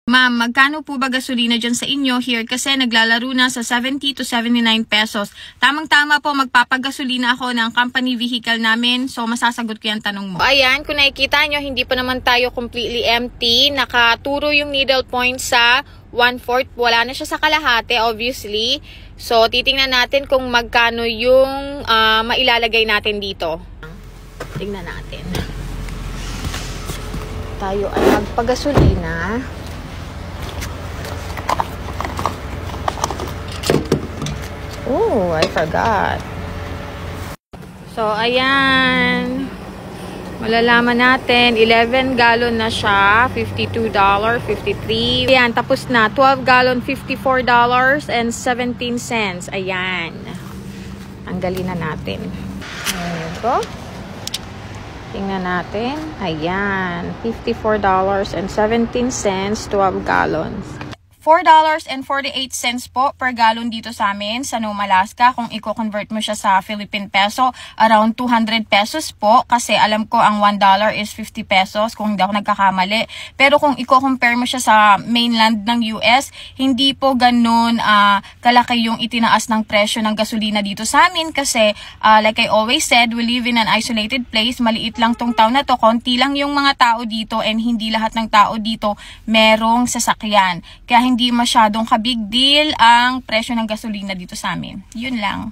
Ma'am, magkano po ba gasolina dyan sa inyo here? Kasi naglalaro na sa 70 to 79 pesos. Tamang-tama po, magpapagasolina ako ng company vehicle namin. So, masasagot ko yung tanong mo. Ayan, kung nakikita nyo, hindi pa naman tayo completely empty. Nakaturo yung needle point sa 1/4. Wala na siya sa kalahati, obviously. So, titingnan natin kung magkano yung mailalagay natin dito. Tingnan natin. Tayo ay magpagasolina. Oh, I forgot. So, ayan. Malalaman natin, 11 gallon na siya, $52, 53. Ayan, tapos na. 12 gallon, $54.17. Ayan. Tanggalin na natin. Ayan ito. Tingnan natin. Ayan, $54.17, 12 gallons. $4.48 po per gallon dito sa amin sa Nome, Alaska. Kung i-convert mo siya sa Philippine peso, around 200 pesos po. Kasi alam ko ang $1 is 50 pesos kung hindi ako nagkakamali. Pero kung i-compare mo siya sa mainland ng US, hindi po ganun kalaki yung itinaas ng presyo ng gasolina dito sa amin. Kasi like I always said, we live in an isolated place. Maliit lang tong town na to. Konti lang yung mga tao dito and hindi lahat ng tao dito merong sasakyan. Kaya hindi masyadong ka-big deal ang presyo ng gasolina dito sa amin. Yun lang.